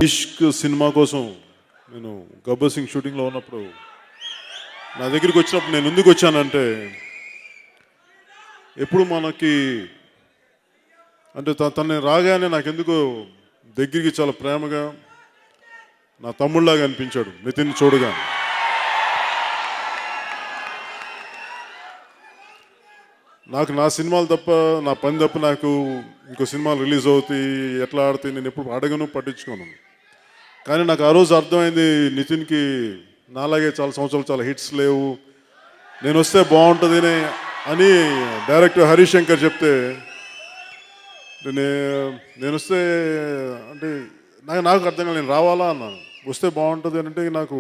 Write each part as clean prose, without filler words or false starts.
ఇష్క్ cinema కోసం నేను గబ్బర్ సింగ్ షూటింగ్లో ఉన్నప్పుడు నా దగ్గరికి వచ్చినప్పుడు నేను ఎందుకు వచ్చానంటే, ఎప్పుడు మనకి అంటే తను రాగానే నాకెందుకు దగ్గరికి చాలా ప్రేమగా నా తమ్ముళ్ళలాగా అనిపించాడు నితిన్ చూడగా. నాకు నా సినిమాలు తప్ప, నా పని తప్ప నాకు ఇంకో సినిమాలు రిలీజ్ అవుతాయి, ఎట్లా ఆడితే నేను ఎప్పుడు అడగను, పట్టించుకోను. కానీ నాకు ఆ రోజు అర్థమైంది, నితిన్కి నాలాగే చాలా సంవత్సరాలు చాలా హిట్స్ లేవు, నేను వస్తే బాగుంటుంది అని డైరెక్టర్ హరీష్ శంకర్ చెప్తే, నేను వస్తే అంటే నాకు అర్థం కాదు, నేను రావాలా అన్నాను. వస్తే బాగుంటుంది అని అంటే నాకు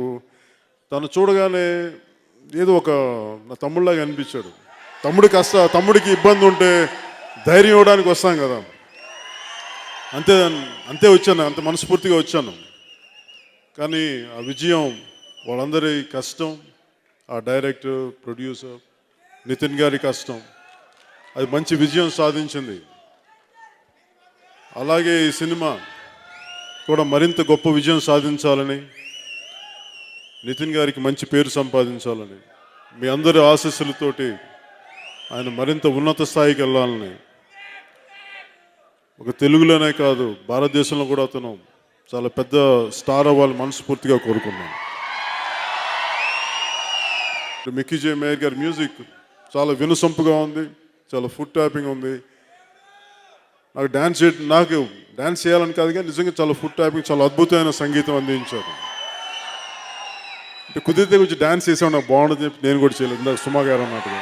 తను చూడగానే ఏదో ఒక నా తమ్ముళ్ళలాగా అనిపించాడు. తమ్ముడికి ఇబ్బంది ఉంటే ధైర్యం ఇవ్వడానికి వస్తాం కదా, అంతే వచ్చాను, అంత మనస్ఫూర్తిగా వచ్చాను. కానీ ఆ విజయం వాళ్ళందరి కష్టం, ఆ డైరెక్టర్, ప్రొడ్యూసర్ నితిన్ గారి కష్టం, అది మంచి విజయం సాధించింది. అలాగే ఈ సినిమా కూడా మరింత గొప్ప విజయం సాధించాలని, నితిన్ గారికి మంచి పేరు సంపాదించాలని, మీ అందరి ఆశీస్సులతోటి ఆయన మరింత ఉన్నత స్థాయికి వెళ్ళాలని, ఒక తెలుగులోనే కాదు భారతదేశంలో కూడా అతను చాలా పెద్ద స్టార్ అవ్వాలని మనస్ఫూర్తిగా కోరుకున్నాను. మిక్కీ జే మేయర్ గారి మ్యూజిక్ చాలా వినసొంపుగా ఉంది, చాలా ఫుట్ ట్యాపింగ్ ఉంది. నాకు డ్యాన్స్ చేయాలని కాదు కానీ నిజంగా చాలా ఫుట్ ట్యాపింగ్, చాలా అద్భుతమైన సంగీతం అందించారు. అంటే కుదిరితే కొంచెం డ్యాన్స్ చేసావు నాకు బాగుంటుంది చెప్పి నేను కూడా చేయలేదు, ఇందాక సుమా గారు అన్నట్టుగా.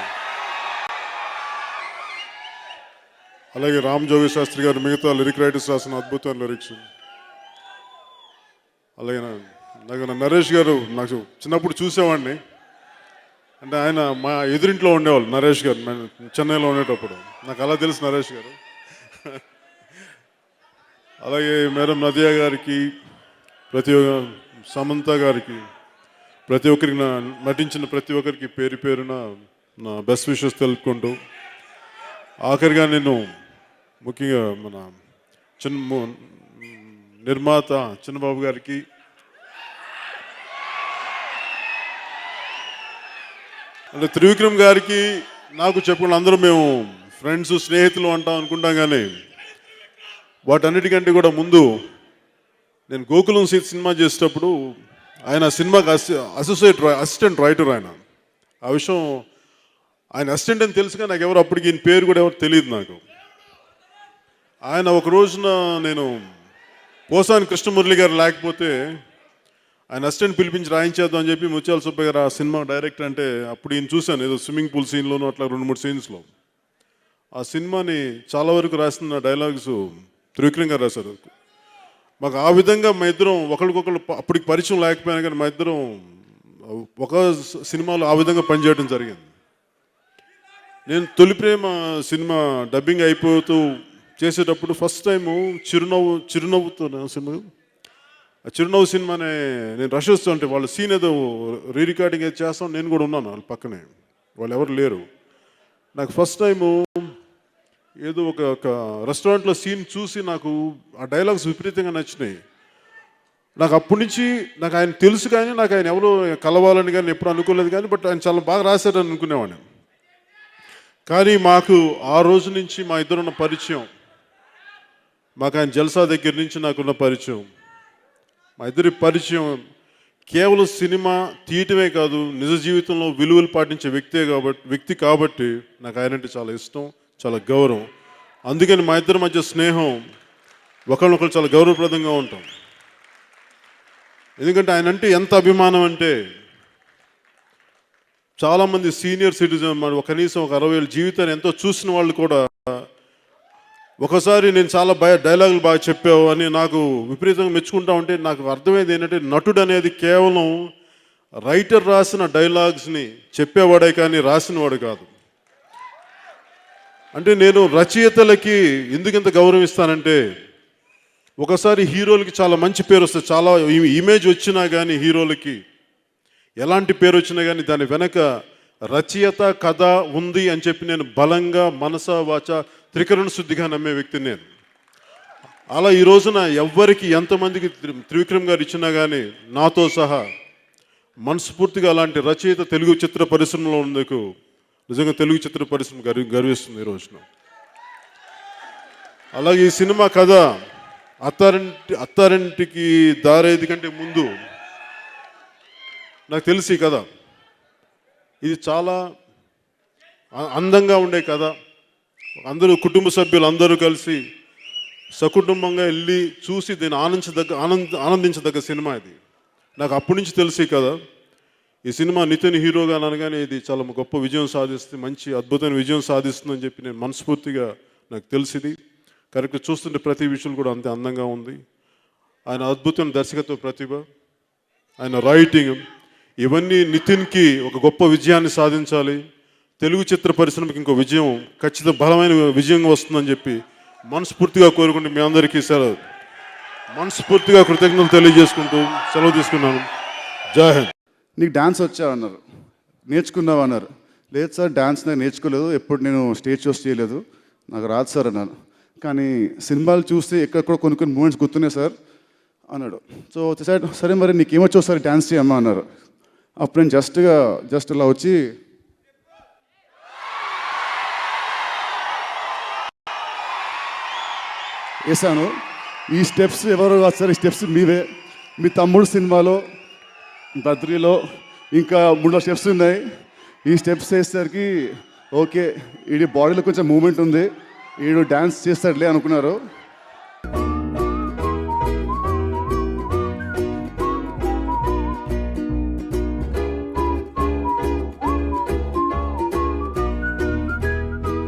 అలాగే రామ్ జోగి శాస్త్రి గారు మిగతా లిరిక్ రైటర్స్ రాసిన అద్భుతమైన లిరిక్స్. అలాగే నాకు నరేష్ గారు, నాకు చిన్నప్పుడు చూసేవాడిని, అంటే ఆయన మా ఎదురింట్లో ఉండేవాళ్ళు నరేష్ గారు, చెన్నైలో ఉండేటప్పుడు నాకు అలా తెలుసు నరేష్ గారు. అలాగే మేడం నదియా గారికి, సమంత గారికి, ప్రతి ఒక్కరికి నటించిన ప్రతి ఒక్కరికి పేరు పేరున నా బెస్ట్ విషెస్ తెలుపుకుంటూ, ఆఖరిగా నేను ముఖ్యంగా మన నిర్మాత చిన్నబాబు గారికి, అంటే త్రివిక్రమ్ గారికి నాకు చెప్పుకున్న అందరూ మేము ఫ్రెండ్స్, స్నేహితులు అంటాం అనుకుంటాం, కానీ వాటన్నిటికంటే కూడా ముందు నేను గోకులం సినిమా చేసేటప్పుడు ఆయన సినిమాకి అసిస్టెంట్ రైటర్ ఆయన. ఆ విషయం ఆయన అసిస్టెంట్ అని తెలుసుగా, నాకు ఎవరు అప్పటికి ఈయన పేరు కూడా ఎవరు తెలియదు నాకు. ఆయన ఒక రోజున నేను పోసాని కృష్ణమురళి గారు లేకపోతే ఆయన అసిస్టెంట్ పిలిపించి రాయించేద్దాం అని చెప్పి ముత్యాల సుబ్బయ్య గారు ఆ సినిమా డైరెక్టర్ అంటే, అప్పుడు ఈయన చూశాను ఏదో స్విమ్మింగ్ పూల్ సీన్లోనూ అట్లా 2-3 సీన్స్లో. ఆ సినిమాని చాలా వరకు రాసిన డైలాగ్స్ త్రివిక్రమ్ గారు రాశారు. మాకు ఆ విధంగా మా ఇద్దరం ఒకరికొకరు అప్పటికి పరిచయం లేకపోయినా కానీ మా ఇద్దరం ఒక సినిమాలో ఆ విధంగా పనిచేయడం జరిగింది. నేను తొలి ప్రేమ సినిమా డబ్బింగ్ అయిపోతూ చేసేటప్పుడు ఫస్ట్ టైము చిరునవ్వుతో సినిమా, ఆ చిరునవ్వు సినిమానే నేను రష్ వస్తుంటే వాళ్ళ సీన్ ఏదో రికార్డింగ్ ఏదో చేస్తాం, నేను కూడా ఉన్నాను వాళ్ళ పక్కనే, వాళ్ళు ఎవరు లేరు. నాకు ఫస్ట్ టైము ఏదో ఒక రెస్టారెంట్లో సీన్ చూసి నాకు ఆ డైలాగ్స్ విపరీతంగా నచ్చినాయి. నాకు అప్పటి నుంచి నాకు ఆయన తెలుసు, కానీ నాకు ఆయన ఎవరు కలవాలని కానీ ఎప్పుడు అనుకోలేదు, కానీ బట్ ఆయన చాలా బాగా రాశారని అనుకునేవాడిని. కానీ మాకు ఆ రోజు నుంచి మా ఇద్దరున్న పరిచయం, మాకు ఆయన జల్సా దగ్గర నుంచి నాకున్న పరిచయం, మా ఇద్దరి పరిచయం కేవలం సినిమా తీయటమే కాదు, నిజ జీవితంలో విలువలు పాటించే వ్యక్తి కాబట్టి నాకు ఆయనంటే చాలా ఇష్టం, చాలా గౌరవం. అందుకని మా ఇద్దరి మధ్య స్నేహం ఒకరినొకరు చాలా గౌరవప్రదంగా ఉంటాం. ఎందుకంటే ఆయన అంటే ఎంత అభిమానం అంటే, చాలామంది సీనియర్ సిటిజన్ కనీసం ఒక 60 ఏళ్ళ జీవితాన్ని ఎంతో చూసిన వాళ్ళు కూడా ఒకసారి నేను చాలా డైలాగులు బాగా చెప్పావు అని నాకు విపరీతంగా మెచ్చుకుంటా ఉంటే నాకు అర్థమైంది ఏంటంటే, నటుడు అనేది కేవలం రైటర్ రాసిన డైలాగ్స్ని చెప్పేవాడే కానీ రాసినవాడు కాదు. అంటే నేను రచయితలకి ఎందుకు ఇంత గౌరవిస్తానంటే, ఒకసారి హీరోలకి చాలా మంచి పేరు వస్తుంది, చాలా ఇమేజ్ వచ్చినా కానీ హీరోలకి ఎలాంటి పేరు వచ్చినా కానీ దాని వెనక రచయిత కథ ఉంది అని చెప్పి నేను బలంగా మనస వాచ త్రికరణ శుద్ధిగా నమ్మే వ్యక్తిని నేను. అలా ఈ రోజున ఎవ్వరికి ఎంతమందికి త్రివిక్రమ్ గారు ఇచ్చినా కానీ నాతో సహా మనస్ఫూర్తిగా అలాంటి రచయిత తెలుగు చిత్ర పరిశ్రమలో ఉన్నందుకు నిజంగా తెలుగు చిత్ర పరిశ్రమ గర్విస్తుంది ఈ రోజున. అలాగే ఈ సినిమా కథ అత్తారింటికి దారేది కంటే ముందు నాకు తెలిసి కథ ఇది చాలా అందంగా ఉండే కథ. అందరూ కుటుంబ సభ్యులు అందరూ కలిసి సకుటుంబంగా వెళ్ళి చూసి దీన్ని ఆనందించదగ్గ సినిమా ఇది. నాకు అప్పటి నుంచి తెలిసి కదా ఈ సినిమా నితిన్ హీరోగా అనగానే ఇది చాలా గొప్ప విజయం సాధిస్తుంది, మంచి అద్భుతమైన విజయం సాధిస్తుందని చెప్పి నేను మనస్ఫూర్తిగా నాకు తెలిసింది. కరెక్ట్ చూస్తుంటే ప్రతి విషయం కూడా అంతే అందంగా ఉంది. ఆయన అద్భుతమైన దర్శకత్వ ప్రతిభ, ఆయన రైటింగ్ ఇవన్నీ నితిన్కి ఒక గొప్ప విజయాన్ని సాధించాలి, తెలుగు చిత్ర పరిశ్రమకి ఇంకో విజయం ఖచ్చితంగా బలమైన విజయంగా వస్తుందని చెప్పి మనస్ఫూర్తిగా కోరుకుంటూ మీ అందరికీ మనస్ఫూర్తిగా కృతజ్ఞతలు తెలియజేసుకుంటూ సెలవు తీసుకున్నాను. జై హింద్. నీకు డాన్స్ వచ్చా అన్నారు, నేర్చుకున్నావు అన్నారు. లేదు సార్, డాన్స్ నేను నేర్చుకోలేదు, ఎప్పుడు నేను స్టేజ్ షోస్ చేయలేదు, నాకు రాదు సార్ అన్నాను. కానీ సినిమాలు చూస్తే ఎక్కడెక్కడ కొన్ని మూమెంట్స్ గుర్తున్నాయి సార్ అన్నాడు. సో సార్ సరే మరి నీకేమొచ్చో సార్ డాన్స్ చేయమ్మా అన్నారు. అప్పుడు నేను జస్ట్ ఇలా వచ్చి వేసాను. ఈ స్టెప్స్ ఎవరు కాదు సార్, ఈ స్టెప్స్ మీవే. మీ తమ్ముడు సినిమాలో బద్రీలో ఇంకా 3 స్టెప్స్ ఉన్నాయి. ఈ స్టెప్స్ వేసేసరికి ఓకే, వీడి బాడీలో కొంచెం మూమెంట్ ఉంది, వీడు డ్యాన్స్ చేస్తాడులే అనుకున్నారు.